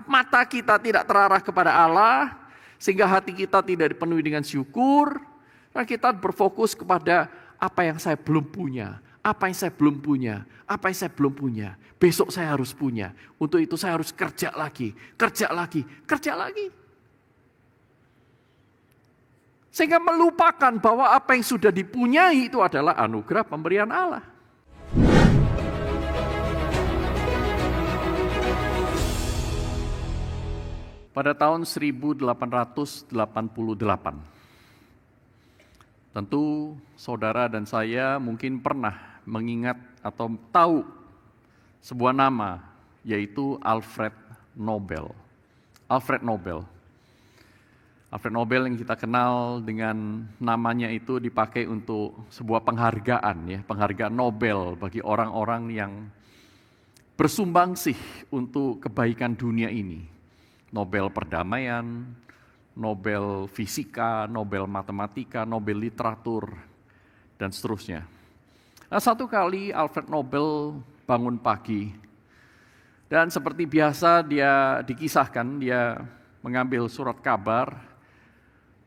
mata kita tidak terarah kepada Allah, sehingga hati kita tidak dipenuhi dengan syukur, dan kita berfokus kepada apa yang saya belum punya, apa yang saya belum punya, apa yang saya belum punya. Besok saya harus punya, untuk itu saya harus kerja lagi, kerja lagi, kerja lagi. Sehingga melupakan bahwa apa yang sudah dipunyai itu adalah anugerah pemberian Allah. Pada tahun 1888, tentu saudara dan saya mungkin pernah mengingat atau tahu sebuah nama, yaitu Alfred Nobel. Alfred Nobel. Alfred Nobel yang kita kenal dengan namanya itu dipakai untuk sebuah penghargaan, ya, penghargaan Nobel bagi orang-orang yang bersumbangsih untuk kebaikan dunia ini. Nobel perdamaian, Nobel fisika, Nobel matematika, Nobel literatur, dan seterusnya. Nah, satu kali Alfred Nobel bangun pagi, dan seperti biasa dia dikisahkan, dia mengambil surat kabar.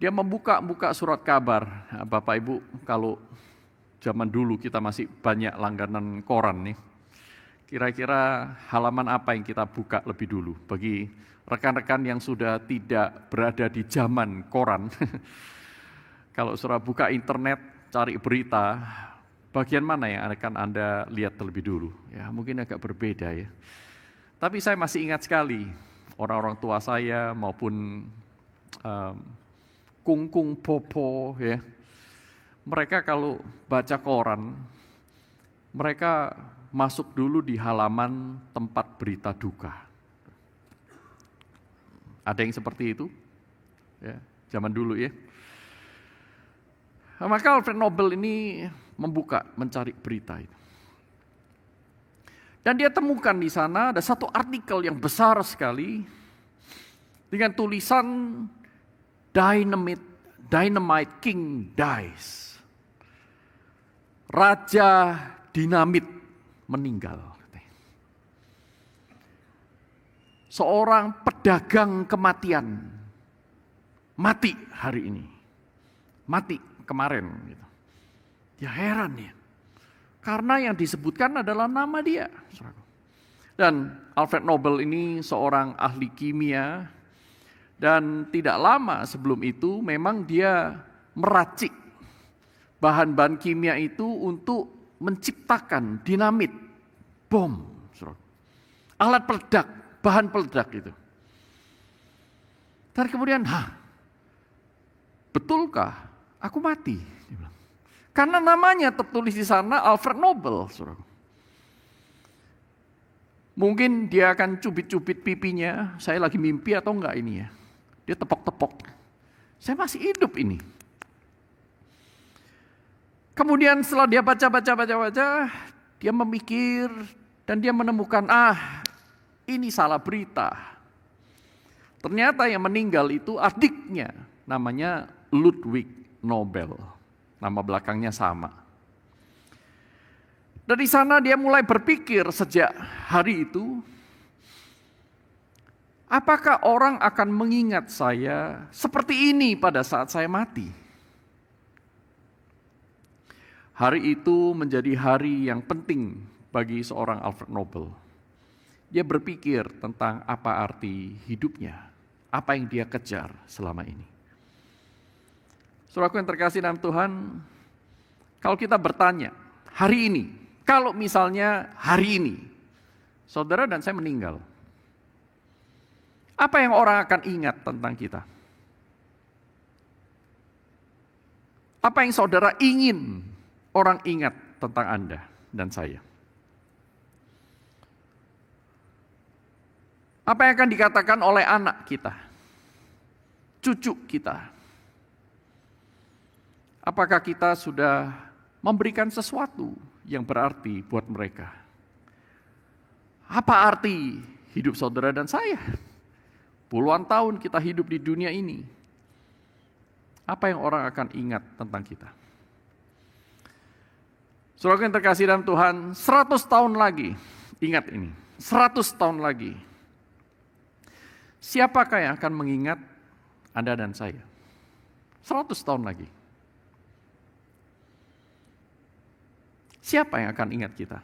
Dia membuka surat kabar. Nah, Bapak Ibu, kalau zaman dulu kita masih banyak langganan koran nih. Kira-kira halaman apa yang kita buka lebih dulu? Bagi rekan-rekan yang sudah tidak berada di zaman koran. Kalau sudah buka internet, cari berita, bagian mana yang akan Anda lihat terlebih dulu? Ya, mungkin agak berbeda ya. Tapi saya masih ingat sekali, orang-orang tua saya maupun kungkung popo ya, mereka kalau baca koran, mereka masuk dulu di halaman tempat berita duka. Ada yang seperti itu? Ya, zaman dulu ya. Maka Alfred Nobel ini mencari berita itu. Dan dia temukan di sana ada satu artikel yang besar sekali dengan tulisan Dynamite King dies. Raja dinamit meninggal. Seorang pedagang kematian mati hari ini. Mati kemarin. Dia heran ya. Karena yang disebutkan adalah nama dia. Dan Alfred Nobel ini seorang ahli kimia. Dan tidak lama sebelum itu memang dia meracik bahan-bahan kimia itu untuk menciptakan dinamit, bom, alat peledak, bahan peledak itu. Dan kemudian, betulkah aku mati? Karena namanya tertulis di sana Alfred Nobel. Mungkin dia akan cubit-cubit pipinya, saya lagi mimpi atau enggak ini ya. Dia tepok-tepok, saya masih hidup ini. Kemudian setelah dia baca, dia memikir dan dia menemukan, ini salah berita. Ternyata yang meninggal itu adiknya, namanya Ludwig Nobel. Nama belakangnya sama. Dari sana dia mulai berpikir sejak hari itu, apakah orang akan mengingat saya seperti ini pada saat saya mati? Hari itu menjadi hari yang penting bagi seorang Alfred Nobel. Dia berpikir tentang apa arti hidupnya, apa yang dia kejar selama ini. Saudaraku yang terkasih dalam Tuhan, kalau kita bertanya, hari ini, kalau misalnya hari ini, saudara dan saya meninggal, apa yang orang akan ingat tentang kita? Apa yang saudara ingin orang ingat tentang Anda dan saya? Apa yang akan dikatakan oleh anak kita, cucu kita? Apakah kita sudah memberikan sesuatu yang berarti buat mereka? Apa arti hidup saudara dan saya? Puluhan tahun kita hidup di dunia ini. Apa yang orang akan ingat tentang kita? Saudara yang terkasih dalam Tuhan, 100 tahun lagi, ingat ini, 100 tahun lagi, Siapakah yang akan mengingat Anda dan saya? 100 tahun lagi. Siapa yang akan ingat kita?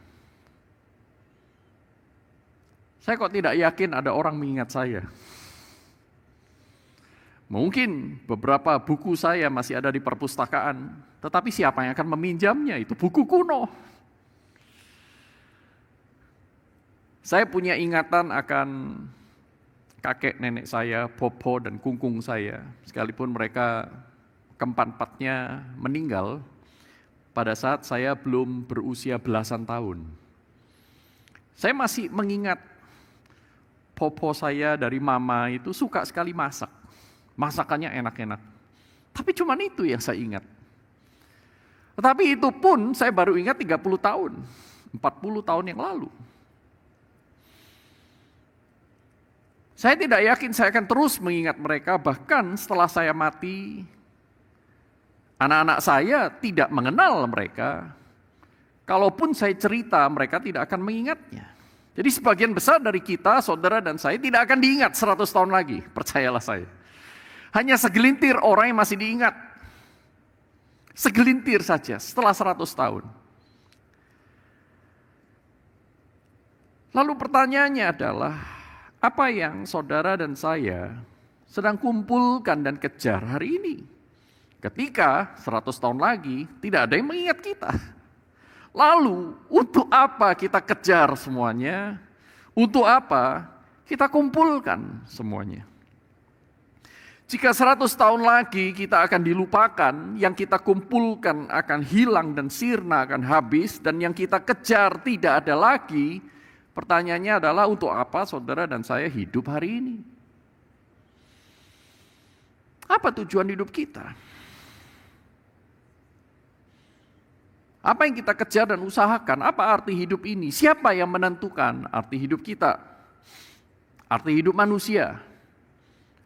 Saya kok tidak yakin ada orang mengingat saya. Mungkin beberapa buku saya masih ada di perpustakaan, tetapi siapa yang akan meminjamnya? Itu buku kuno. Saya punya ingatan akan kakek nenek saya, popo dan kungkung saya, sekalipun mereka keempat-empatnya meninggal pada saat saya belum berusia belasan tahun. Saya masih mengingat popo saya dari mama itu suka sekali masak. Masakannya enak-enak. Tapi cuma itu yang saya ingat. Tetapi itu pun saya baru ingat 30 tahun, 40 tahun yang lalu. Saya tidak yakin saya akan terus mengingat mereka, bahkan setelah saya mati, anak-anak saya tidak mengenal mereka. Kalaupun saya cerita, mereka tidak akan mengingatnya. Jadi sebagian besar dari kita, saudara dan saya, tidak akan diingat 100 tahun lagi, percayalah saya. Hanya segelintir orang yang masih diingat. Segelintir saja setelah 100 tahun. Lalu pertanyaannya adalah, apa yang saudara dan saya sedang kumpulkan dan kejar hari ini? Ketika 100 tahun lagi tidak ada yang mengingat kita. Lalu untuk apa kita kejar semuanya? Untuk apa kita kumpulkan semuanya? Jika 100 tahun lagi kita akan dilupakan, yang kita kumpulkan akan hilang dan sirna, akan habis, dan yang kita kejar tidak ada lagi, pertanyaannya adalah untuk apa saudara dan saya hidup hari ini? Apa tujuan hidup kita? Apa yang kita kejar dan usahakan? Apa arti hidup ini? Siapa yang menentukan arti hidup kita? Arti hidup manusia?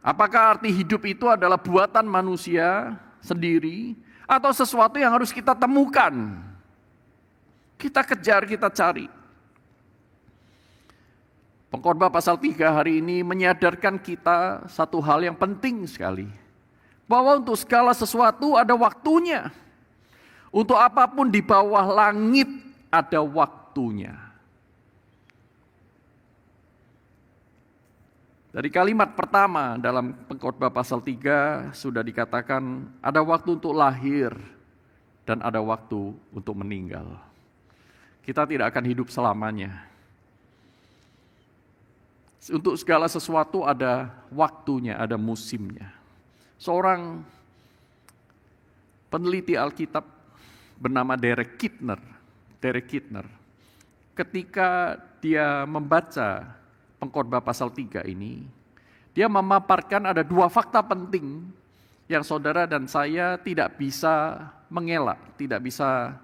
Apakah arti hidup itu adalah buatan manusia sendiri atau sesuatu yang harus kita temukan? Kita kejar, kita cari. Pengkhotbah pasal 3 hari ini menyadarkan kita satu hal yang penting sekali. Bahwa untuk segala sesuatu ada waktunya. Untuk apapun di bawah langit ada waktunya. Dari kalimat pertama dalam Pengkhotbah pasal 3 sudah dikatakan ada waktu untuk lahir dan ada waktu untuk meninggal. Kita tidak akan hidup selamanya. Untuk segala sesuatu ada waktunya, ada musimnya. Seorang peneliti Alkitab bernama Derek Kidner, ketika dia membaca Pengkhotbah pasal 3 ini, dia memaparkan ada 2 fakta penting yang saudara dan saya tidak bisa mengelak, tidak bisa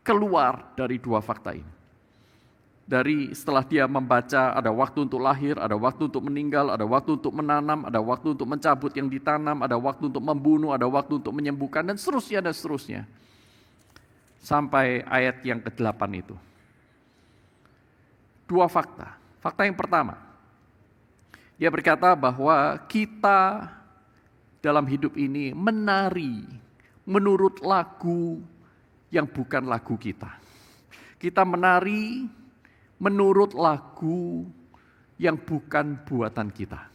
keluar dari 2 fakta ini. Dari setelah dia membaca ada waktu untuk lahir, ada waktu untuk meninggal, ada waktu untuk menanam, ada waktu untuk mencabut yang ditanam, ada waktu untuk membunuh, ada waktu untuk menyembuhkan, dan seterusnya dan seterusnya. Sampai ayat yang ke-8 itu. 2 fakta. Fakta yang pertama, dia berkata bahwa kita dalam hidup ini menari menurut lagu yang bukan lagu kita. Kita menari menurut lagu yang bukan buatan kita.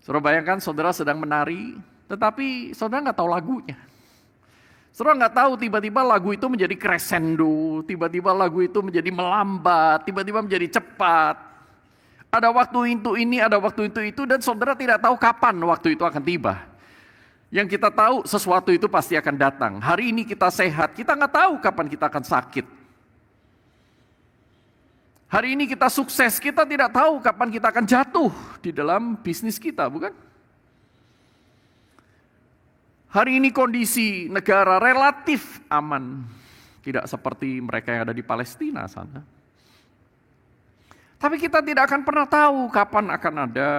Saudara bayangkan saudara sedang menari, tetapi saudara nggak tahu lagunya. Saudara nggak tahu tiba-tiba lagu itu menjadi crescendo, tiba-tiba lagu itu menjadi melambat, tiba-tiba menjadi cepat. Ada waktu untuk ini, ada waktu untuk itu, dan saudara tidak tahu kapan waktu itu akan tiba. Yang kita tahu sesuatu itu pasti akan datang. Hari ini kita sehat, kita nggak tahu kapan kita akan sakit. Hari ini kita sukses, kita tidak tahu kapan kita akan jatuh di dalam bisnis kita, bukan? Hari ini kondisi negara relatif aman, tidak seperti mereka yang ada di Palestina sana. Tapi kita tidak akan pernah tahu kapan akan ada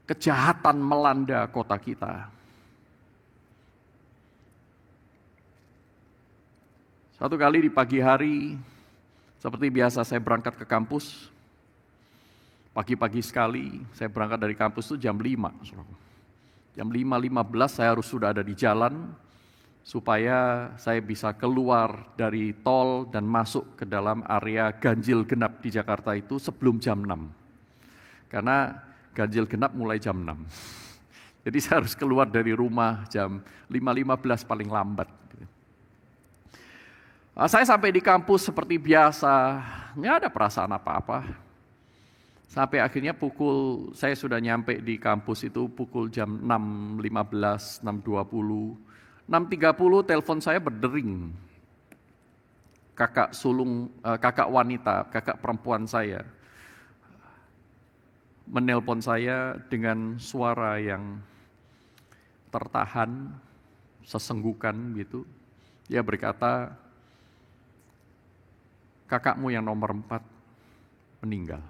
kejahatan melanda kota kita. Satu kali di pagi hari, seperti biasa saya berangkat ke kampus. Pagi-pagi sekali, saya berangkat dari kampus itu jam 5. Jam 5.15 saya harus sudah ada di jalan, supaya saya bisa keluar dari tol dan masuk ke dalam area ganjil genap di Jakarta itu sebelum jam 6. Karena ganjil genap mulai jam 6. Jadi saya harus keluar dari rumah jam 5.15 paling lambat. Saya sampai di kampus seperti biasa, nggak ada perasaan apa-apa. Sampai akhirnya saya sudah nyampe di kampus itu pukul jam 6.15, 6.20. 6.30 telepon saya berdering. Kakak wanita, kakak perempuan saya menelpon saya dengan suara yang tertahan, sesenggukan gitu. Dia berkata, kakakmu yang nomor 4 meninggal.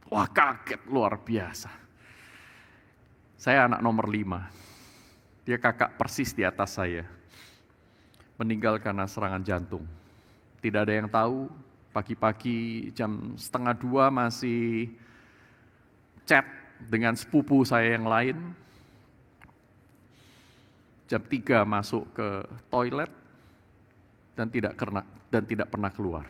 Wah, kaget luar biasa. Saya anak nomor 5. Dia kakak persis di atas saya. Meninggal karena serangan jantung. Tidak ada yang tahu, pagi-pagi jam 1:30 masih chat dengan sepupu saya yang lain. Jam 3 masuk ke toilet dan tidak pernah keluar.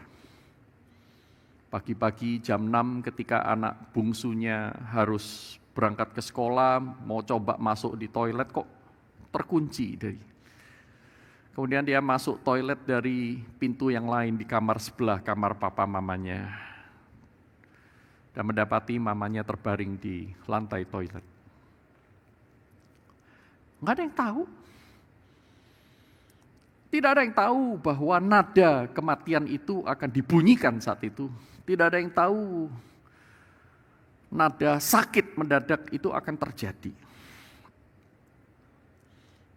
Pagi-pagi jam 6 ketika anak bungsunya harus berangkat ke sekolah, mau coba masuk di toilet kok terkunci. Kemudian dia masuk toilet dari pintu yang lain di kamar sebelah, kamar papa mamanya. Dan mendapati mamanya terbaring di lantai toilet. Nggak ada yang tahu. Tidak ada yang tahu bahwa nada kematian itu akan dibunyikan saat itu. Tidak ada yang tahu nada sakit mendadak itu akan terjadi.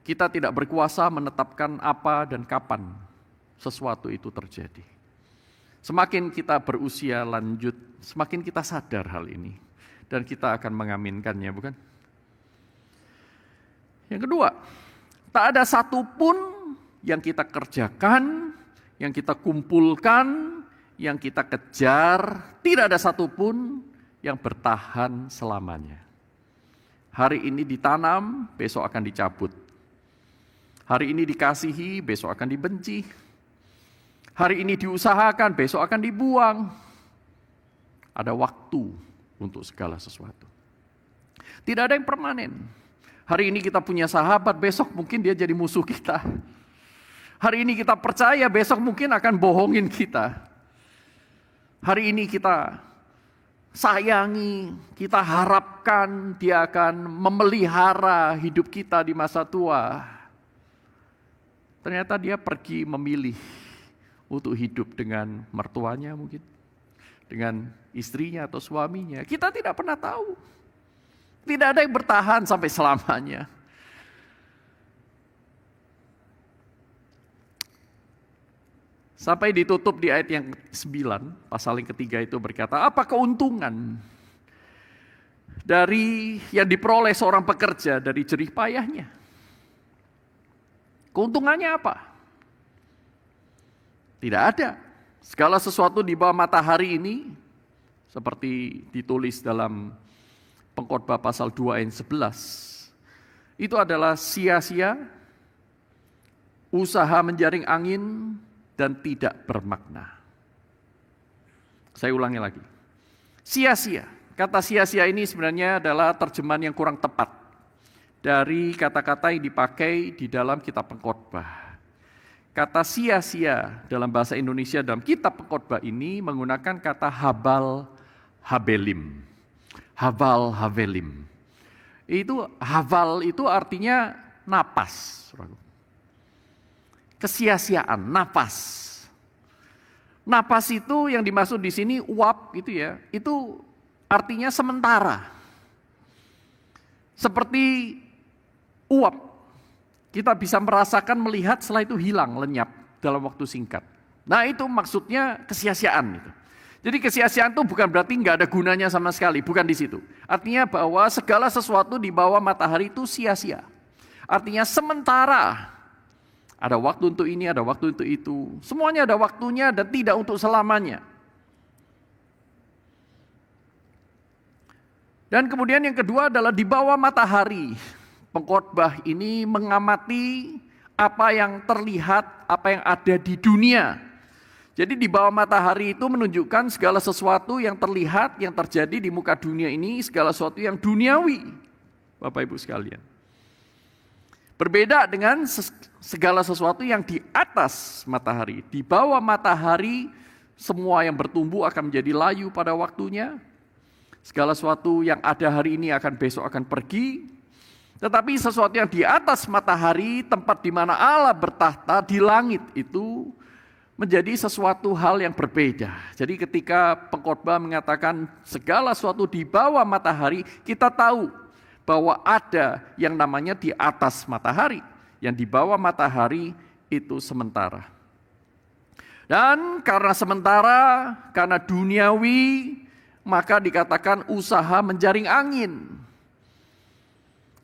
Kita tidak berkuasa menetapkan apa dan kapan sesuatu itu terjadi. Semakin kita berusia lanjut, semakin kita sadar hal ini. Dan kita akan mengaminkannya, bukan? Yang kedua, tak ada satupun yang kita kerjakan, yang kita kumpulkan, yang kita kejar, tidak ada satupun yang bertahan selamanya. Hari ini ditanam, besok akan dicabut. Hari ini dikasihi, besok akan dibenci. Hari ini diusahakan, besok akan dibuang. Ada waktu untuk segala sesuatu. Tidak ada yang permanen. Hari ini kita punya sahabat, besok mungkin dia jadi musuh kita. Hari ini kita percaya, besok mungkin akan bohongin kita. Hari ini kita sayangi, kita harapkan dia akan memelihara hidup kita di masa tua. Ternyata dia pergi memilih untuk hidup dengan mertuanya mungkin, dengan istrinya atau suaminya. Kita tidak pernah tahu. Tidak ada yang bertahan sampai selamanya. Sampai ditutup di ayat yang 9, pasal yang ketiga itu berkata, apa keuntungan dari yang diperoleh seorang pekerja dari jerih payahnya? Keuntungannya apa? Tidak ada. Segala sesuatu di bawah matahari ini, seperti ditulis dalam Pengkhotbah pasal 2 ayat 11, itu adalah sia-sia, usaha menjaring angin, dan tidak bermakna. Saya ulangi lagi. Sia-sia. Kata sia-sia ini sebenarnya adalah terjemahan yang kurang tepat dari kata-kata yang dipakai di dalam kitab Pengkhotbah. Kata sia-sia dalam bahasa Indonesia dalam kitab Pengkhotbah ini menggunakan kata habal habelim. Habal habelim. Habal itu artinya napas. Kesia-siaan, napas. Napas itu yang dimaksud di sini uap gitu ya. Itu artinya sementara. Seperti uap. Kita bisa merasakan, melihat, setelah itu hilang, lenyap dalam waktu singkat. Nah itu maksudnya kesia-siaan. Gitu. Jadi kesia-siaan itu bukan berarti nggak ada gunanya sama sekali, bukan di situ. Artinya bahwa segala sesuatu di bawah matahari itu sia-sia. Artinya sementara. Ada waktu untuk ini, ada waktu untuk itu. Semuanya ada waktunya dan tidak untuk selamanya. Dan kemudian yang kedua adalah di bawah matahari. Pengkhotbah ini mengamati apa yang terlihat, apa yang ada di dunia. Jadi di bawah matahari itu menunjukkan segala sesuatu yang terlihat, yang terjadi di muka dunia ini, segala sesuatu yang duniawi, Bapak Ibu sekalian. Berbeda dengan segala sesuatu yang di atas matahari. Di bawah matahari, semua yang bertumbuh akan menjadi layu pada waktunya. Segala sesuatu yang ada hari ini besok akan pergi. Tetapi sesuatu yang di atas matahari, tempat di mana Allah bertahta di langit itu menjadi sesuatu hal yang berbeda. Jadi ketika pengkhotbah mengatakan segala sesuatu di bawah matahari, kita tahu bahwa ada yang namanya di atas matahari. Yang di bawah matahari itu sementara. Dan karena sementara, karena duniawi, maka dikatakan usaha menjaring angin.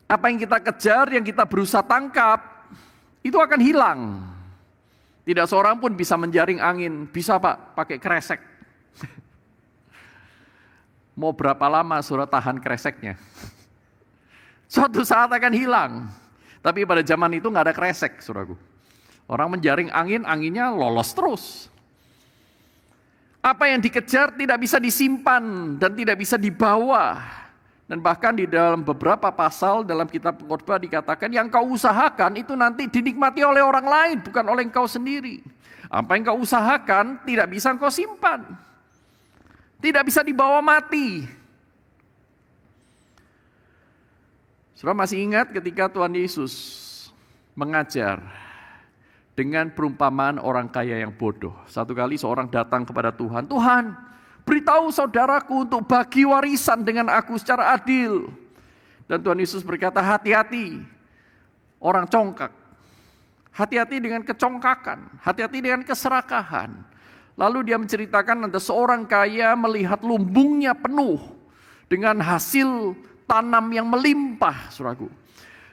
Apa yang kita kejar, yang kita berusaha tangkap, itu akan hilang. Tidak seorang pun bisa menjaring angin. Bisa Pak, pakai kresek. Mau berapa lama saudara tahan kreseknya? Suatu saat akan hilang. Tapi pada zaman itu nggak ada kresek, saudaraku. Orang menjaring angin, anginnya lolos terus. Apa yang dikejar tidak bisa disimpan dan tidak bisa dibawa. Dan bahkan di dalam beberapa pasal dalam kitab Pengkhotbah dikatakan yang kau usahakan itu nanti dinikmati oleh orang lain, bukan oleh engkau sendiri. Apa yang kau usahakan tidak bisa engkau simpan. Tidak bisa dibawa mati. Saudara masih ingat ketika Tuhan Yesus mengajar dengan perumpamaan orang kaya yang bodoh. Satu kali seorang datang kepada Tuhan, Tuhan, beritahu saudaraku untuk bagi warisan dengan aku secara adil. Dan Tuhan Yesus berkata, hati-hati orang congkak. Hati-hati dengan kecongkakan. Hati-hati dengan keserakahan. Lalu dia menceritakan ada seorang kaya melihat lumbungnya penuh dengan hasil tanam yang melimpah, saudaraku.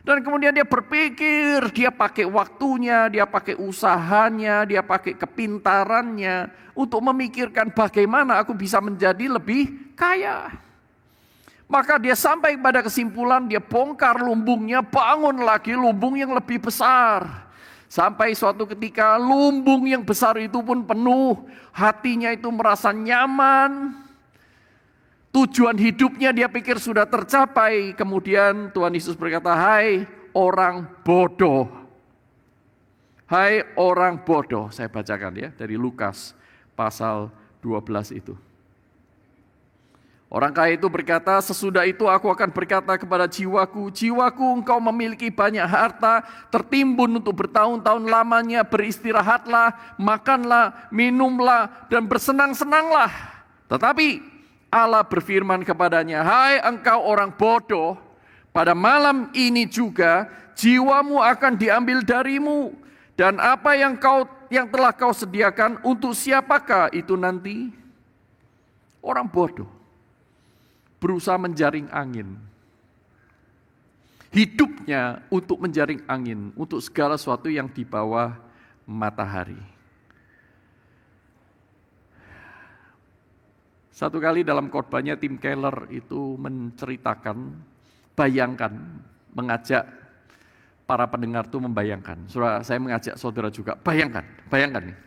Dan kemudian dia berpikir, dia pakai waktunya, dia pakai usahanya, dia pakai kepintarannya untuk memikirkan bagaimana aku bisa menjadi lebih kaya. Maka dia sampai pada kesimpulan, dia bongkar lumbungnya, bangun lagi lumbung yang lebih besar. Sampai suatu ketika lumbung yang besar itu pun penuh, hatinya itu merasa nyaman. Tujuan hidupnya dia pikir sudah tercapai. Kemudian Tuhan Yesus berkata, hai orang bodoh. Hai orang bodoh. Saya bacakan ya dari Lukas pasal 12 itu. Orang kaya itu berkata, sesudah itu aku akan berkata kepada jiwaku, jiwaku engkau memiliki banyak harta, tertimbun untuk bertahun-tahun lamanya, beristirahatlah, makanlah, minumlah, dan bersenang-senanglah. Tetapi Allah berfirman kepadanya, hai engkau orang bodoh, pada malam ini juga jiwamu akan diambil darimu, dan apa yang telah kau sediakan untuk siapakah itu nanti? Orang bodoh berusaha menjaring angin. Hidupnya untuk menjaring angin, untuk segala sesuatu yang di bawah matahari. Satu kali dalam khotbahnya Tim Keller itu menceritakan, bayangkan, mengajak para pendengar itu membayangkan. Saya mengajak saudara juga, bayangkan nih.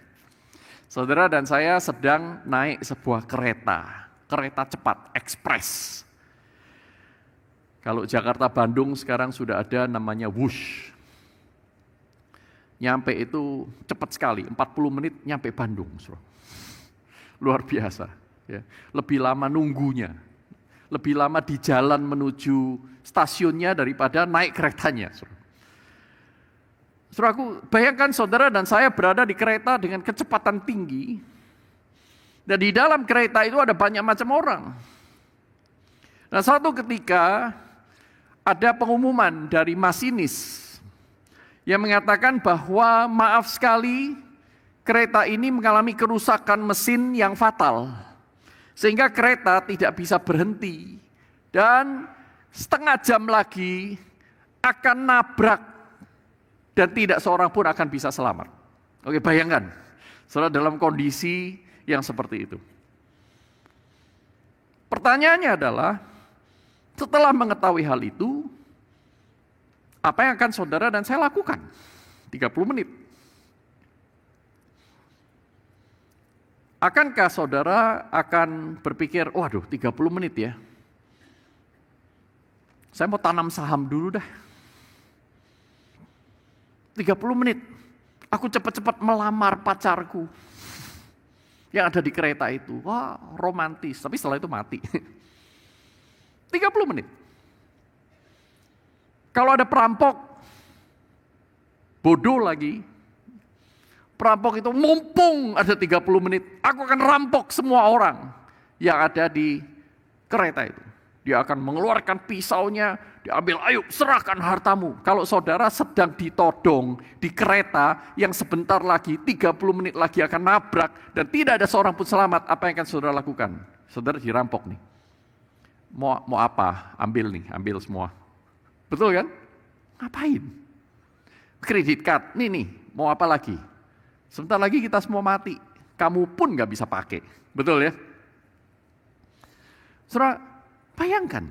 Saudara dan saya sedang naik sebuah kereta cepat, ekspres. Kalau Jakarta-Bandung sekarang sudah ada namanya Wush. Nyampe itu cepat sekali, 40 menit nyampe Bandung. Luar biasa. Ya. Lebih lama nunggunya, lebih lama di jalan menuju stasiunnya daripada naik keretanya. Saudaraku, bayangkan saudara dan saya berada di kereta dengan kecepatan tinggi. Dan di dalam kereta itu ada banyak macam orang. Nah, suatu ketika ada pengumuman dari masinis yang mengatakan bahwa maaf sekali kereta ini mengalami kerusakan mesin yang fatal. Sehingga kereta tidak bisa berhenti. Dan setengah jam lagi akan nabrak dan tidak seorang pun akan bisa selamat. Oke, bayangkan. Saudara dalam kondisi yang seperti itu. Pertanyaannya adalah, Setelah mengetahui hal itu, apa yang akan saudara dan saya lakukan? 30 menit. Akankah saudara akan berpikir, waduh 30 menit ya, saya mau tanam saham dulu dah. 30 menit, aku cepat-cepat melamar pacarku yang ada di kereta itu. Wah, romantis, tapi setelah itu mati. 30 menit. Kalau ada perampok, bodoh lagi. Perampok itu mumpung ada 30 menit, aku akan rampok semua orang yang ada di kereta itu. Dia akan mengeluarkan pisaunya, diambil, ayo serahkan hartamu. Kalau saudara sedang ditodong di kereta yang sebentar lagi, 30 menit lagi akan nabrak, dan tidak ada seorang pun selamat, apa yang akan saudara lakukan? Saudara dirampok nih. Mau apa? Ambil nih, ambil semua. Betul kan? Ngapain? Kredit card, nih, mau apa lagi? Sebentar lagi kita semua mati, kamu pun gak bisa pakai. Betul ya? Saudara, bayangkan,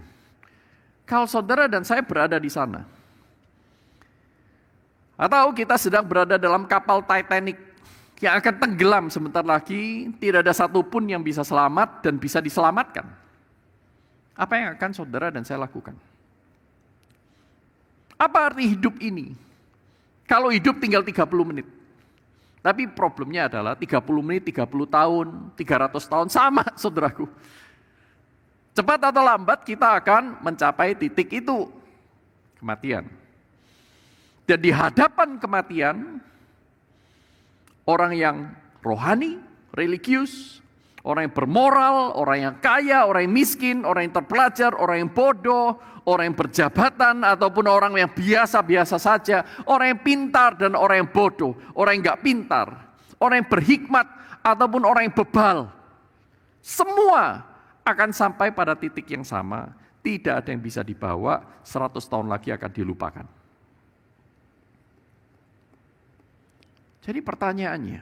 kalau saudara dan saya berada di sana. Atau kita sedang berada dalam kapal Titanic yang akan tenggelam sebentar lagi, tidak ada satupun yang bisa selamat dan bisa diselamatkan. Apa yang akan saudara dan saya lakukan? Apa arti hidup ini? Kalau hidup tinggal 30 menit. Tapi problemnya adalah 30 menit, 30 tahun, 300 tahun, sama saudaraku. Cepat atau lambat kita akan mencapai titik itu, kematian. Dan di hadapan kematian, orang yang rohani, religius, orang yang bermoral, orang yang kaya, orang yang miskin, orang yang terpelajar, orang yang bodoh, orang yang berjabatan, ataupun orang yang biasa-biasa saja, orang yang pintar dan orang yang bodoh, orang yang gak pintar, orang yang berhikmat, ataupun orang yang bebal. Semua akan sampai pada titik yang sama, tidak ada yang bisa dibawa, 100 tahun lagi akan dilupakan. Jadi pertanyaannya,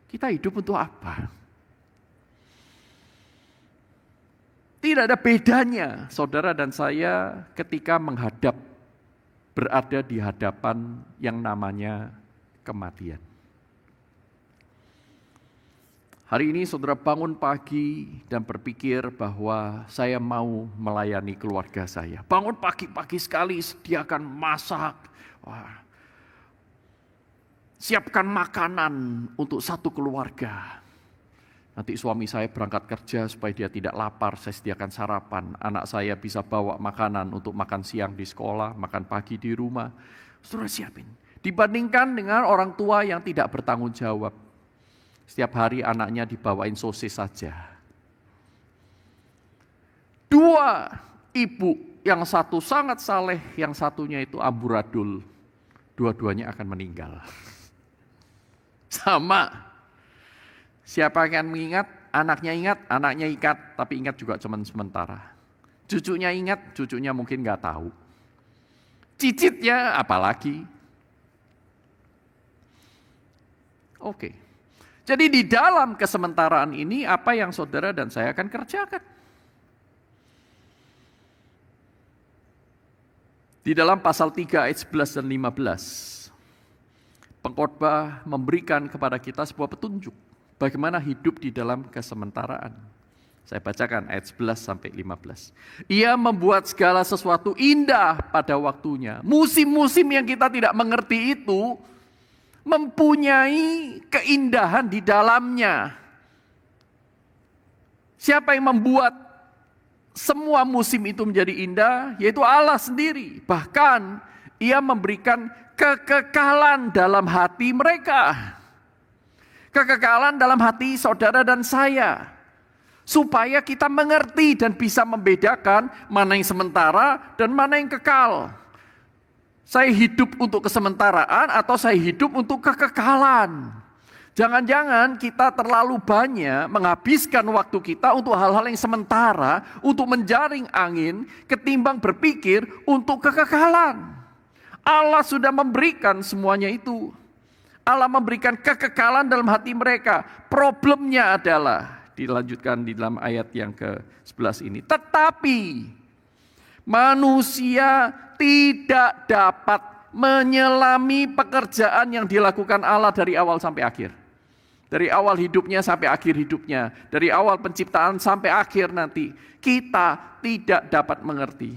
kita hidup untuk apa? Tidak ada bedanya saudara dan saya ketika berada di hadapan yang namanya kematian. Hari ini saudara bangun pagi dan berpikir bahwa saya mau melayani keluarga saya. Bangun pagi-pagi sekali, sediakan masak, siapkan makanan untuk satu keluarga. Nanti suami saya berangkat kerja supaya dia tidak lapar, saya sediakan sarapan. Anak saya bisa bawa makanan untuk makan siang di sekolah, makan pagi di rumah. Saudara siapin. Dibandingkan dengan orang tua yang tidak bertanggung jawab. Setiap hari anaknya dibawain sosis saja. Dua ibu, yang satu sangat saleh, yang satunya itu amburadul. Dua-duanya akan meninggal. Sama. Siapa yang mengingat, anaknya ingat, tapi ingat juga cuma sementara. Cucunya ingat, cucunya mungkin nggak tahu. Cicitnya apalagi. Oke. Jadi di dalam kesementaraan ini, apa yang saudara dan saya akan kerjakan? Di dalam pasal 3 ayat 11 dan 15, pengkhotbah memberikan kepada kita sebuah petunjuk. Bagaimana hidup di dalam kesementaraan. Saya bacakan ayat 11 sampai 15. Ia membuat segala sesuatu indah pada waktunya. Musim-musim yang kita tidak mengerti itu mempunyai keindahan di dalamnya. Siapa yang membuat semua musim itu menjadi indah? Yaitu Allah sendiri. Bahkan Ia memberikan kekekalan dalam hati mereka. Kekekalan dalam hati saudara dan saya. Supaya kita mengerti dan bisa membedakan mana yang sementara dan mana yang kekal. Saya hidup untuk kesementaraan atau saya hidup untuk kekekalan. Jangan-jangan kita terlalu banyak menghabiskan waktu kita untuk hal-hal yang sementara, untuk menjaring angin, ketimbang berpikir untuk kekekalan. Allah sudah memberikan semuanya itu. Allah memberikan kekekalan dalam hati mereka. Problemnya adalah, dilanjutkan di dalam ayat yang ke-11 ini. Tetapi, Manusia tidak dapat menyelami pekerjaan yang dilakukan Allah dari awal sampai akhir. Dari awal hidupnya sampai akhir hidupnya. Dari awal penciptaan sampai akhir nanti. Kita tidak dapat mengerti.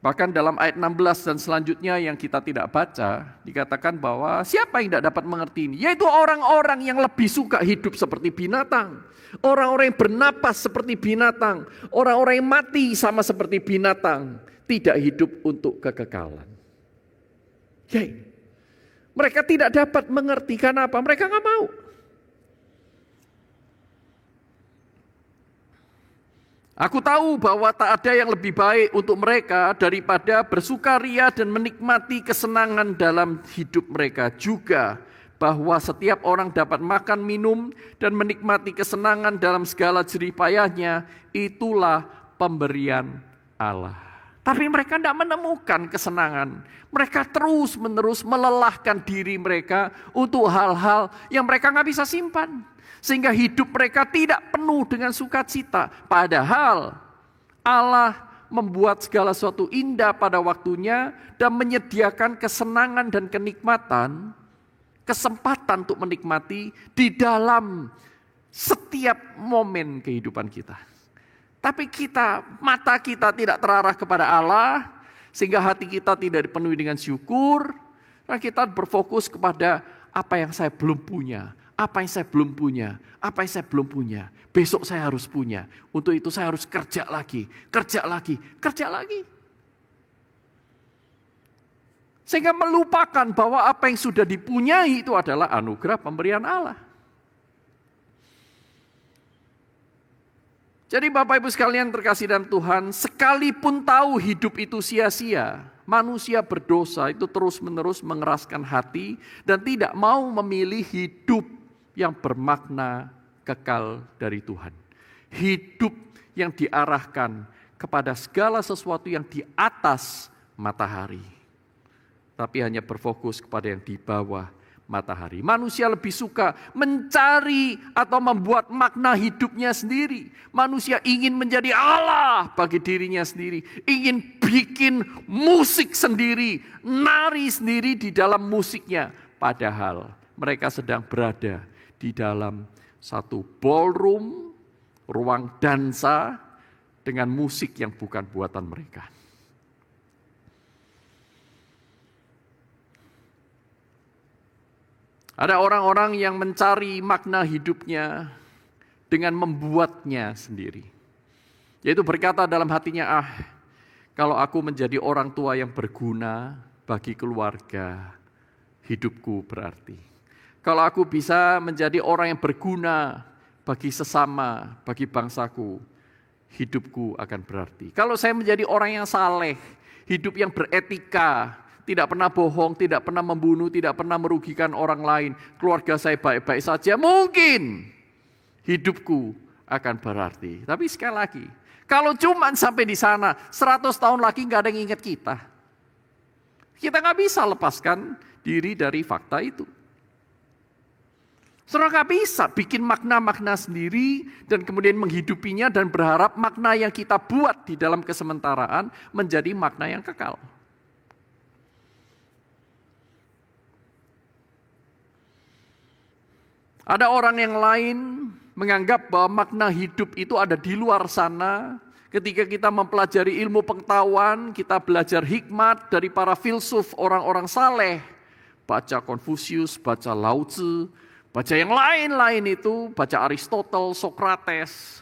Bahkan dalam ayat 16 dan selanjutnya yang kita tidak baca, dikatakan bahwa siapa yang tidak dapat mengerti ini? Yaitu orang-orang yang lebih suka hidup seperti binatang. Orang-orang yang bernapas seperti binatang. Orang-orang yang mati sama seperti binatang. Tidak hidup untuk kekekalan. Mereka tidak dapat mengerti, karena apa? Mereka nggak mau. Aku tahu bahwa tak ada yang lebih baik untuk mereka daripada bersukaria dan menikmati kesenangan dalam hidup mereka. Juga bahwa setiap orang dapat makan, minum, dan menikmati kesenangan dalam segala jerih payahnya. Itulah pemberian Allah. Tapi mereka tidak menemukan kesenangan. Mereka terus-menerus melelahkan diri mereka untuk hal-hal yang mereka nggak bisa simpan. Sehingga hidup mereka tidak penuh dengan sukacita. Padahal Allah membuat segala sesuatu indah pada waktunya dan menyediakan kesenangan dan kenikmatan, kesempatan untuk menikmati di dalam setiap momen kehidupan kita. Tapi mata kita tidak terarah kepada Allah, sehingga hati kita tidak dipenuhi dengan syukur, dan kita berfokus kepada apa yang saya belum punya, apa yang saya belum punya, apa yang saya belum punya. Besok saya harus punya, untuk itu saya harus kerja lagi, kerja lagi, kerja lagi. Sehingga melupakan bahwa apa yang sudah dipunyai itu adalah anugerah pemberian Allah. Jadi Bapak Ibu sekalian terkasih dalam Tuhan, sekalipun tahu hidup itu sia-sia, manusia berdosa itu terus-menerus mengeraskan hati dan tidak mau memilih hidup yang bermakna kekal dari Tuhan. Hidup yang diarahkan kepada segala sesuatu yang di atas matahari, tapi hanya berfokus kepada yang di bawah matahari. Manusia lebih suka mencari atau membuat makna hidupnya sendiri. Manusia ingin menjadi Allah bagi dirinya sendiri. Ingin bikin musik sendiri, nari sendiri di dalam musiknya. Padahal mereka sedang berada di dalam satu ballroom, ruang dansa dengan musik yang bukan buatan mereka. Ada orang-orang yang mencari makna hidupnya dengan membuatnya sendiri. Yaitu berkata dalam hatinya, kalau aku menjadi orang tua yang berguna bagi keluarga, hidupku berarti. Kalau aku bisa menjadi orang yang berguna bagi sesama, bagi bangsaku, hidupku akan berarti. Kalau saya menjadi orang yang saleh, hidup yang beretika, tidak pernah bohong, tidak pernah membunuh, tidak pernah merugikan orang lain, keluarga saya baik-baik saja, mungkin hidupku akan berarti. Tapi sekali lagi, kalau cuma sampai di sana, 100 tahun lagi nggak ada yang ingat kita. Kita nggak bisa lepaskan diri dari fakta itu. Saudara nggak bisa bikin makna-makna sendiri dan kemudian menghidupinya dan berharap makna yang kita buat di dalam kesementaraan menjadi makna yang kekal. Ada orang yang lain menganggap bahwa makna hidup itu ada di luar sana. Ketika kita mempelajari ilmu pengetahuan, kita belajar hikmat dari para filsuf orang-orang saleh. Baca Konfusius, baca Lao Tzu, baca yang lain-lain itu, baca Aristoteles, Socrates.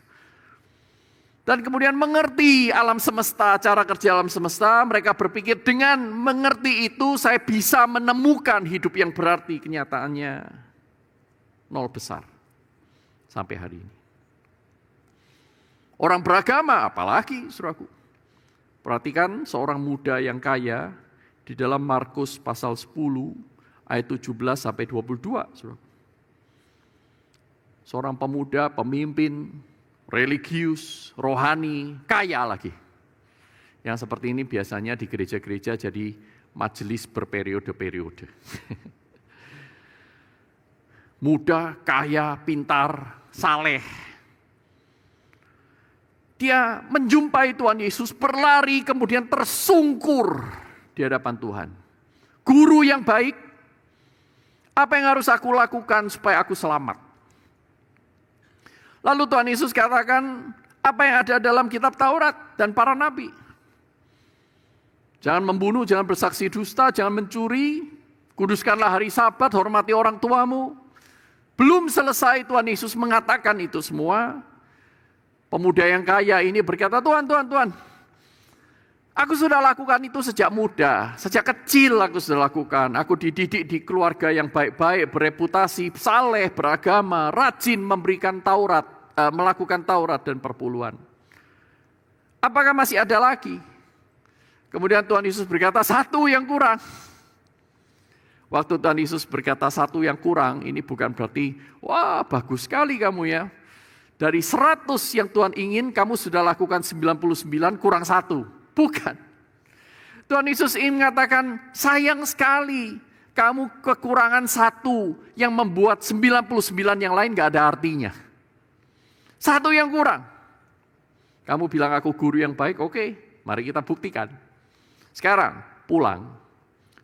Dan kemudian mengerti alam semesta, cara kerja alam semesta. Mereka berpikir dengan mengerti itu saya bisa menemukan hidup yang berarti. Kenyataannya nol besar sampai hari ini. Orang beragama apalagi, saudaraku. Perhatikan seorang muda yang kaya di dalam Markus pasal 10 ayat 17 sampai 22, saudaraku. Seorang pemuda, pemimpin, religius, rohani, kaya lagi. Yang seperti ini biasanya di gereja-gereja jadi majelis berperiode-periode. Muda, kaya, pintar, saleh. Dia menjumpai Tuhan Yesus, berlari kemudian tersungkur di hadapan Tuhan. Guru yang baik, apa yang harus aku lakukan supaya aku selamat? Lalu Tuhan Yesus katakan, apa yang ada dalam kitab Taurat dan para nabi. Jangan membunuh, jangan bersaksi dusta, jangan mencuri, kuduskanlah hari Sabat, hormati orang tuamu. Belum selesai Tuhan Yesus mengatakan itu semua, pemuda yang kaya ini berkata, Tuhan, aku sudah lakukan itu sejak muda, sejak kecil aku sudah lakukan. Aku dididik di keluarga yang baik-baik, bereputasi, saleh, beragama, rajin memberikan Taurat, melakukan Taurat dan perpuluhan. Apakah masih ada lagi? Kemudian Tuhan Yesus berkata, satu yang kurang. Waktu Tuhan Yesus berkata satu yang kurang, ini bukan berarti, wah bagus sekali kamu ya. Dari 100 yang Tuhan ingin, kamu sudah lakukan 99 kurang 1. Bukan. Tuhan Yesus ingin mengatakan, sayang sekali kamu kekurangan 1 yang membuat 99 yang lain gak ada artinya. 1 yang kurang. Kamu bilang aku guru yang baik, oke, mari kita buktikan. Sekarang pulang,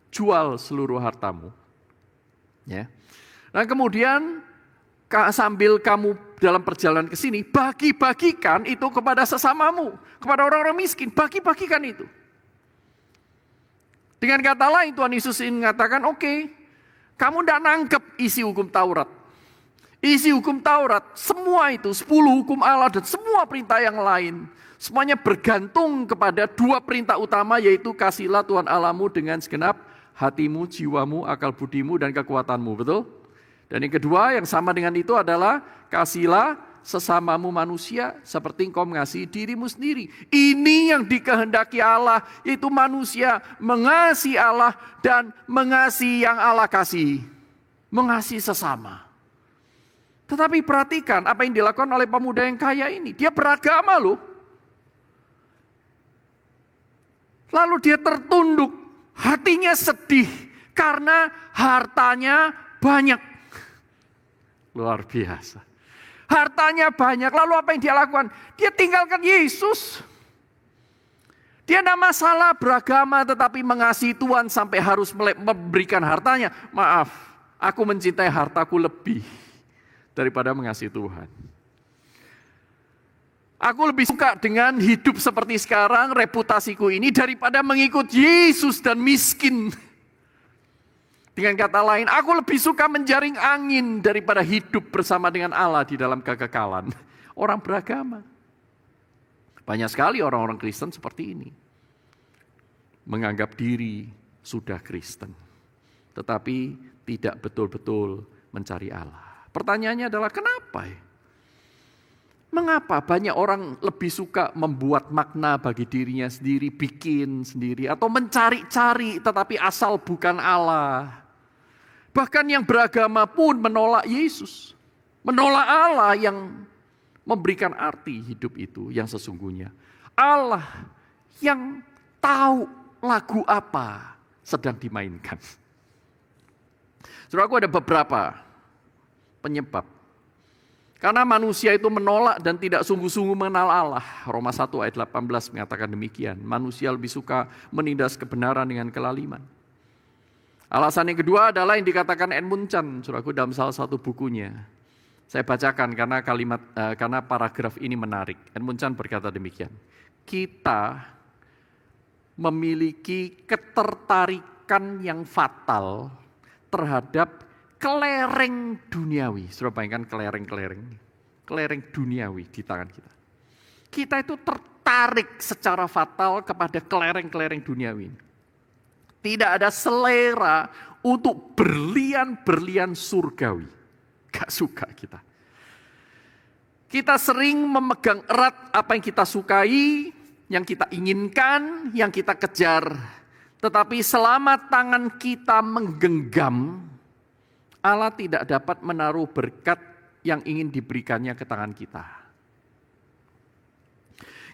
jual seluruh hartamu. Ya. Nah kemudian sambil kamu dalam perjalanan ke sini, bagi-bagikan itu kepada sesamamu, kepada orang-orang miskin, bagi-bagikan itu. Dengan kata lain Tuhan Yesus ingin mengatakan, oke, kamu tidak nangkep isi hukum Taurat. Isi hukum Taurat, semua itu, 10 hukum Allah dan semua perintah yang lain, semuanya bergantung kepada 2 perintah utama, yaitu kasihlah Tuhan Allahmu dengan segenap hatimu, jiwamu, akal budimu, dan kekuatanmu, betul? Dan yang kedua yang sama dengan itu adalah kasihlah sesamamu manusia seperti engkau mengasihi dirimu sendiri. Ini yang dikehendaki Allah, yaitu manusia mengasihi Allah dan mengasihi yang Allah kasih. Mengasihi sesama. Tetapi perhatikan apa yang dilakukan oleh pemuda yang kaya ini. Dia beragama loh. Lalu dia tertunduk, hatinya sedih karena hartanya banyak. Luar biasa. Hartanya banyak, lalu apa yang dia lakukan? Dia tinggalkan Yesus. Dia tidak masalah beragama tetapi mengasihi Tuhan sampai harus memberikan hartanya. Maaf, aku mencintai hartaku lebih daripada mengasihi Tuhan. Aku lebih suka dengan hidup seperti sekarang, reputasiku ini, daripada mengikut Yesus dan miskin. Dengan kata lain, aku lebih suka menjaring angin daripada hidup bersama dengan Allah di dalam kekekalan. Orang beragama. Banyak sekali orang-orang Kristen seperti ini. Menganggap diri sudah Kristen. Tetapi tidak betul-betul mencari Allah. Pertanyaannya adalah kenapa ya? Mengapa banyak orang lebih suka membuat makna bagi dirinya sendiri, bikin sendiri, atau mencari-cari tetapi asal bukan Allah. Bahkan yang beragama pun menolak Yesus. Menolak Allah yang memberikan arti hidup itu yang sesungguhnya. Allah yang tahu lagu apa sedang dimainkan. Saudaraku, ada beberapa penyebab. Karena manusia itu menolak dan tidak sungguh-sungguh mengenal Allah. Roma 1 ayat 18 mengatakan demikian. Manusia lebih suka menindas kebenaran dengan kelaliman. Alasan yang kedua adalah yang dikatakan Edmund Chan, saudaraku, dalam salah satu bukunya. Saya bacakan karena paragraf ini menarik. Edmund Chan berkata demikian. Kita memiliki ketertarikan yang fatal terhadap kelereng duniawi. Sudah bayangkan kelereng duniawi di tangan kita. Kita itu tertarik secara fatal kepada kelereng-kelereng duniawi. Tidak ada selera untuk berlian-berlian surgawi. Gak suka kita. Kita sering memegang erat apa yang kita sukai, yang kita inginkan, yang kita kejar. Tetapi selama tangan kita menggenggam, Allah tidak dapat menaruh berkat yang ingin diberikannya ke tangan kita.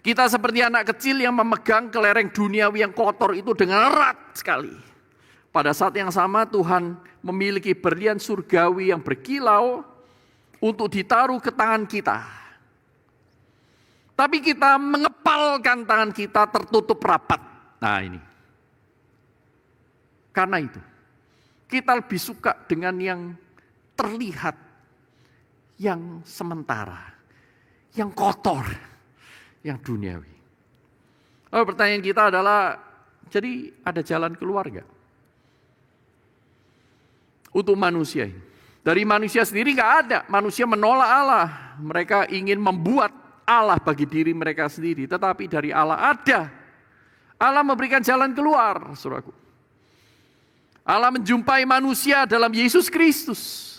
Kita seperti anak kecil yang memegang kelereng duniawi yang kotor itu dengan erat sekali. Pada saat yang sama Tuhan memiliki berlian surgawi yang berkilau untuk ditaruh ke tangan kita. Tapi kita mengepalkan tangan kita tertutup rapat. Nah ini. Karena itu, kita lebih suka dengan yang terlihat, yang sementara, yang kotor, yang duniawi. Lalu pertanyaan kita adalah, jadi ada jalan keluar nggak? Untuk manusia ini. Dari manusia sendiri nggak ada. Manusia menolak Allah. Mereka ingin membuat Allah bagi diri mereka sendiri. Tetapi dari Allah ada. Allah memberikan jalan keluar, saudaraku. Allah menjumpai manusia dalam Yesus Kristus.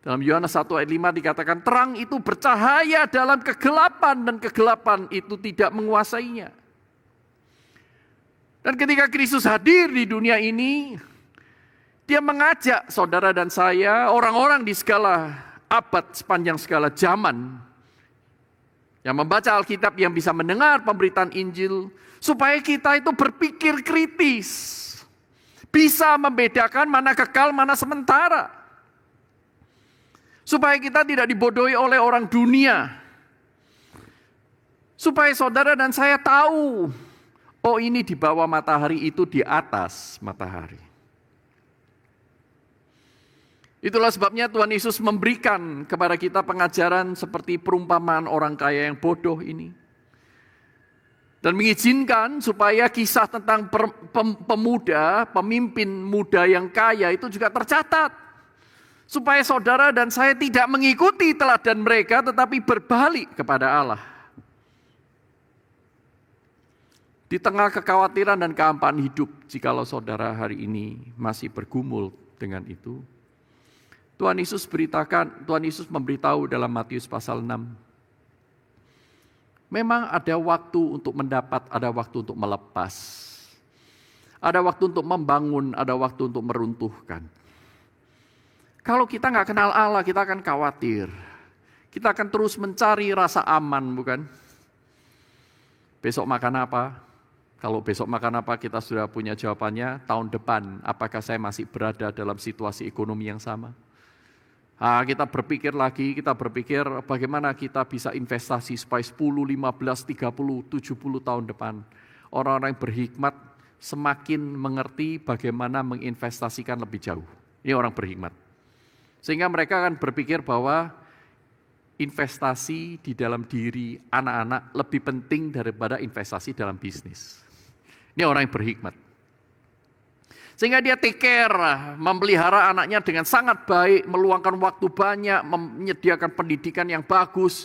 Dalam Yohanes 1 ayat 5 dikatakan, terang itu bercahaya dalam kegelapan dan kegelapan itu tidak menguasainya. Dan ketika Kristus hadir di dunia ini, dia mengajak saudara dan saya, orang-orang di segala abad, sepanjang segala zaman, yang membaca Alkitab, yang bisa mendengar pemberitaan Injil, supaya kita itu berpikir kritis. Bisa membedakan mana kekal, mana sementara. Supaya kita tidak dibodohi oleh orang dunia. Supaya saudara dan saya tahu, oh ini di bawah matahari, itu di atas matahari. Itulah sebabnya Tuhan Yesus memberikan kepada kita pengajaran seperti perumpamaan orang kaya yang bodoh ini. Dan mengizinkan supaya kisah tentang pemuda, pemimpin muda yang kaya itu juga tercatat. Supaya saudara dan saya tidak mengikuti teladan mereka, tetapi berbalik kepada Allah. Di tengah kekhawatiran dan kehampaan hidup, jikalau saudara hari ini masih bergumul dengan itu, Tuhan Yesus memberitahu dalam Matius pasal 6. Memang ada waktu untuk mendapat, ada waktu untuk melepas. Ada waktu untuk membangun, ada waktu untuk meruntuhkan. Kalau kita nggak kenal Allah, kita akan khawatir. Kita akan terus mencari rasa aman, bukan? Besok makan apa? Kalau besok makan apa kita sudah punya jawabannya, tahun depan apakah saya masih berada dalam situasi ekonomi yang sama? Kita berpikir lagi, kita berpikir bagaimana kita bisa investasi supaya 10, 15, 30, 70 tahun depan. Orang-orang yang berhikmat semakin mengerti bagaimana menginvestasikan lebih jauh. Ini orang berhikmat. Sehingga mereka akan berpikir bahwa investasi di dalam diri anak-anak lebih penting daripada investasi dalam bisnis. Ini orang yang berhikmat. Sehingga dia take care, memelihara anaknya dengan sangat baik, meluangkan waktu banyak, menyediakan pendidikan yang bagus,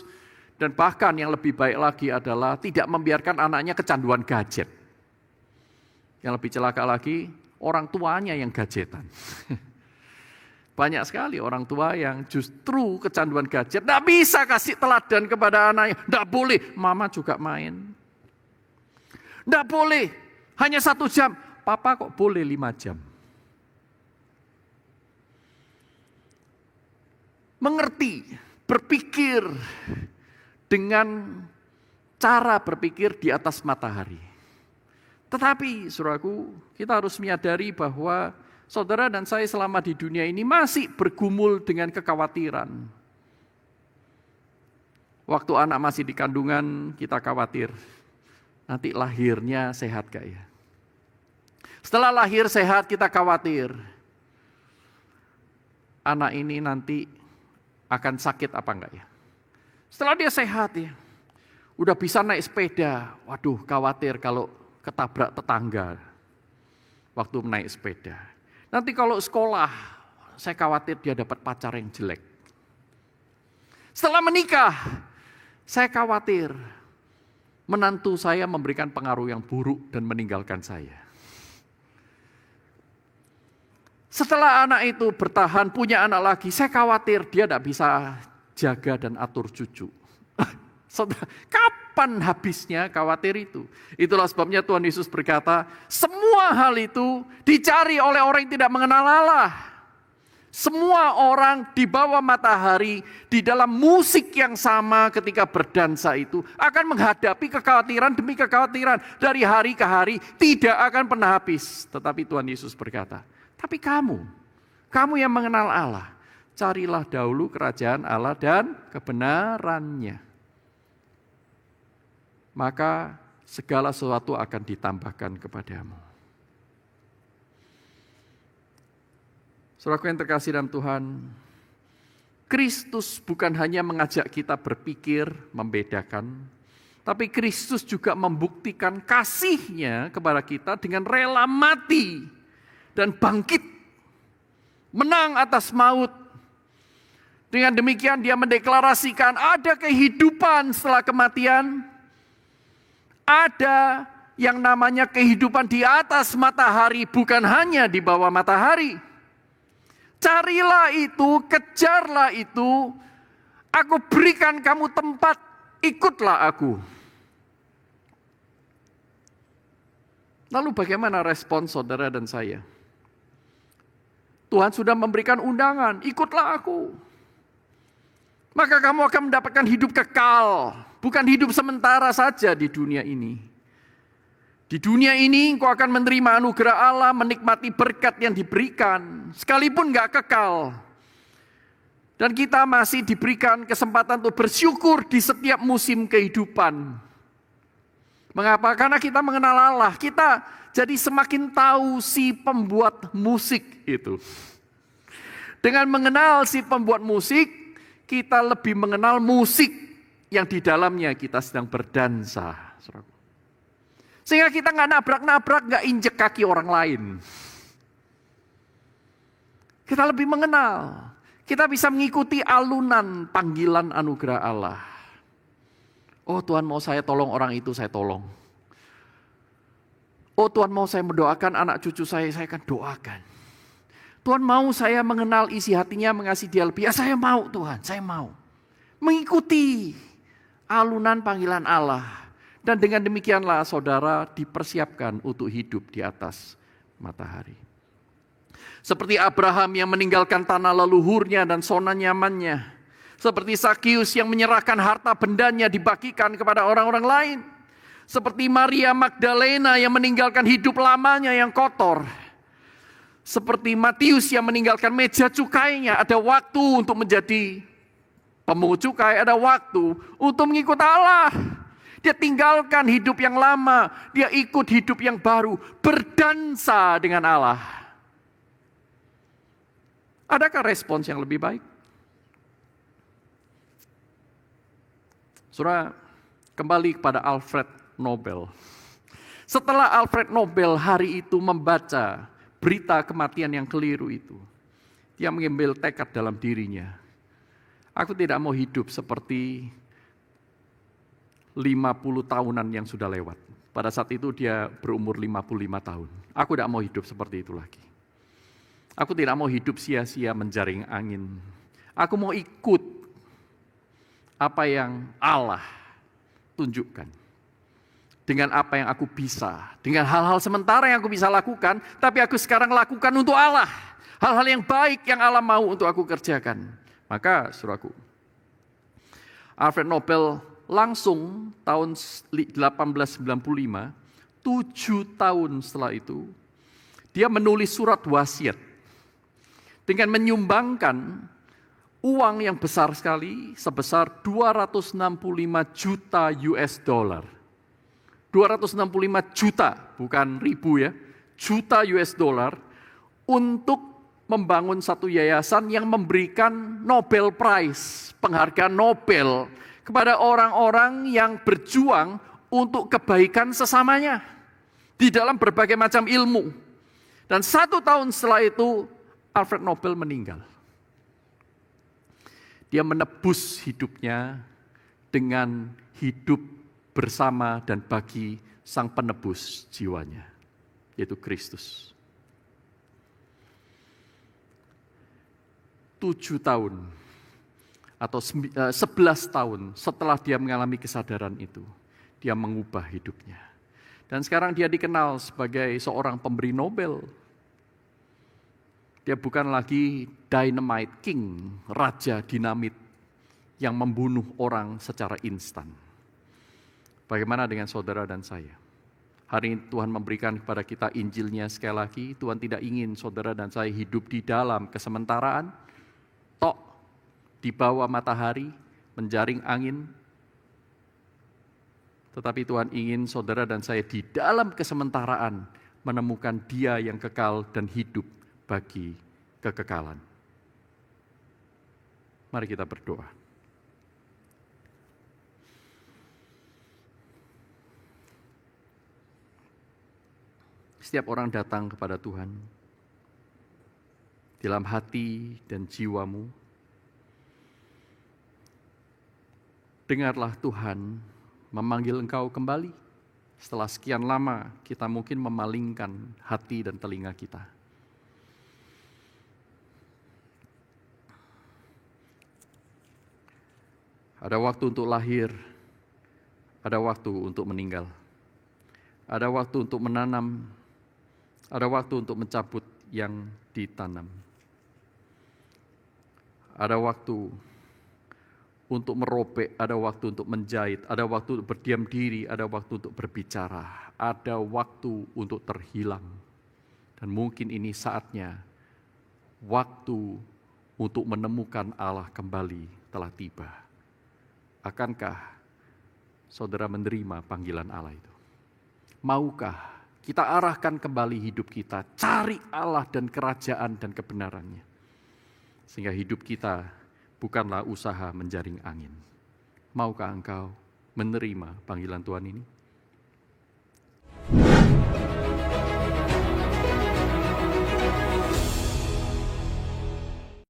dan bahkan yang lebih baik lagi adalah tidak membiarkan anaknya kecanduan gadget. Yang lebih celaka lagi, orang tuanya yang gadgetan. Banyak sekali orang tua yang justru kecanduan gadget, tidak bisa kasih teladan kepada anaknya, tidak boleh, mama juga main. Tidak boleh, hanya 1 jam. Papa kok boleh 5 jam? Mengerti, berpikir dengan cara berpikir di atas matahari. Tetapi, saudaraku, kita harus menyadari bahwa saudara dan saya selama di dunia ini masih bergumul dengan kekhawatiran. Waktu anak masih di kandungan, kita khawatir. Nanti lahirnya sehat gak ya? Setelah lahir sehat, kita khawatir. Anak ini nanti akan sakit apa enggak ya? Setelah dia sehat ya, udah bisa naik sepeda. Waduh, khawatir kalau ketabrak tetangga waktu naik sepeda. Nanti kalau sekolah, saya khawatir dia dapat pacar yang jelek. Setelah menikah, saya khawatir menantu saya memberikan pengaruh yang buruk dan meninggalkan saya. Setelah anak itu bertahan, punya anak lagi, saya khawatir dia tidak bisa jaga dan atur cucu. Kapan habisnya khawatir itu? Itulah sebabnya Tuhan Yesus berkata, semua hal itu dicari oleh orang yang tidak mengenal Allah. Semua orang di bawah matahari, di dalam musik yang sama ketika berdansa itu, akan menghadapi kekhawatiran demi kekhawatiran. Dari hari ke hari, tidak akan pernah habis. Tetapi Tuhan Yesus berkata, tapi kamu yang mengenal Allah, carilah dahulu kerajaan Allah dan kebenarannya. maka segala sesuatu akan ditambahkan kepadamu. Saudaraku yang terkasih dalam Tuhan, Kristus bukan hanya mengajak kita berpikir, membedakan, tapi Kristus juga membuktikan kasih-Nya kepada kita dengan rela mati dan bangkit, menang atas maut. Dengan demikian Dia mendeklarasikan ada kehidupan setelah kematian, ada yang namanya kehidupan di atas matahari, bukan hanya di bawah matahari. Carilah itu, kejarlah itu, aku berikan kamu tempat, ikutlah aku. Lalu bagaimana respon saudara dan saya? Tuhan sudah memberikan undangan, ikutlah aku. Maka kamu akan mendapatkan hidup kekal, bukan hidup sementara saja di dunia ini. Di dunia ini engkau akan menerima anugerah Allah, menikmati berkat yang diberikan, sekalipun gak kekal. Dan kita masih diberikan kesempatan untuk bersyukur di setiap musim kehidupan. Mengapa? Karena kita mengenal Allah, kita jadi semakin tahu si pembuat musik itu. Dengan mengenal si pembuat musik, kita lebih mengenal musik yang di dalamnya kita sedang berdansa. Sehingga kita gak nabrak-nabrak, gak injek kaki orang lain. Kita lebih mengenal. Kita bisa mengikuti alunan panggilan anugerah Allah. Oh Tuhan mau saya tolong orang itu, saya tolong. Oh Tuhan mau saya mendoakan anak cucu saya akan doakan. Tuhan mau saya mengenal isi hatinya, mengasihi dia lebih. Ya saya mau Tuhan, saya mau. Mengikuti alunan panggilan Allah. Dan dengan demikianlah saudara dipersiapkan untuk hidup di atas matahari. Seperti Abraham yang meninggalkan tanah leluhurnya dan zona nyamannya. Seperti Sakius yang menyerahkan harta bendanya dibagikan kepada orang-orang lain. Seperti Maria Magdalena yang meninggalkan hidup lamanya yang kotor. Seperti Matius yang meninggalkan meja cukainya, ada waktu untuk menjadi pemungut cukai, ada waktu untuk mengikut Allah. Dia tinggalkan hidup yang lama, dia ikut hidup yang baru, berdansa dengan Allah. Adakah respons yang lebih baik? Saudara, kembali kepada Alfred Nobel. Setelah Alfred Nobel hari itu membaca berita kematian yang keliru itu, dia mengambil tekad dalam dirinya. Aku tidak mau hidup seperti 50 tahunan yang sudah lewat. Pada saat itu dia berumur 55 tahun. Aku tidak mau hidup seperti itu lagi. Aku tidak mau hidup sia-sia menjaring angin. Aku mau ikut apa yang Allah tunjukkan. Dengan apa yang aku bisa. Dengan hal-hal sementara yang aku bisa lakukan. Tapi aku sekarang lakukan untuk Allah. Hal-hal yang baik yang Allah mau untuk aku kerjakan. Maka saudaraku, Alfred Nobel langsung tahun 1895, 7 tahun setelah itu, dia menulis surat wasiat dengan menyumbangkan uang yang besar sekali sebesar 265 juta US dollar. 265 juta, bukan ribu ya, juta US dollar untuk membangun satu yayasan yang memberikan Nobel Prize, penghargaan Nobel kepada orang-orang yang berjuang untuk kebaikan sesamanya di dalam berbagai macam ilmu. Dan 1 tahun setelah itu Alfred Nobel meninggal. Dia menebus hidupnya dengan hidup bersama dan bagi sang penebus jiwanya, yaitu Kristus. 7 tahun atau 11 tahun setelah dia mengalami kesadaran itu, dia mengubah hidupnya. Dan sekarang dia dikenal sebagai seorang pemberi Nobel. Dia bukan lagi dynamite king, raja dinamit yang membunuh orang secara instan. Bagaimana dengan saudara dan saya? Hari ini Tuhan memberikan kepada kita Injilnya sekali lagi. Tuhan tidak ingin saudara dan saya hidup di dalam kesementaraan, tok di bawah matahari, menjaring angin. Tetapi Tuhan ingin saudara dan saya di dalam kesementaraan menemukan Dia yang kekal dan hidup bagi kekekalan. Mari kita berdoa. Setiap orang datang kepada Tuhan dalam hati dan jiwamu. Dengarlah Tuhan memanggil engkau kembali. Setelah sekian lama kita mungkin memalingkan hati dan telinga kita. Ada waktu untuk lahir, ada waktu untuk meninggal. Ada waktu untuk menanam, ada waktu untuk mencabut yang ditanam. Ada waktu untuk merobek, ada waktu untuk menjahit, ada waktu untuk berdiam diri, ada waktu untuk berbicara, ada waktu untuk terhilang. Dan mungkin ini saatnya waktu untuk menemukan Allah kembali telah tiba. Akankah saudara menerima panggilan Allah itu? Maukah kita arahkan kembali hidup kita, cari Allah dan kerajaan dan kebenarannya. Sehingga hidup kita bukanlah usaha menjaring angin. Maukah engkau menerima panggilan Tuhan ini?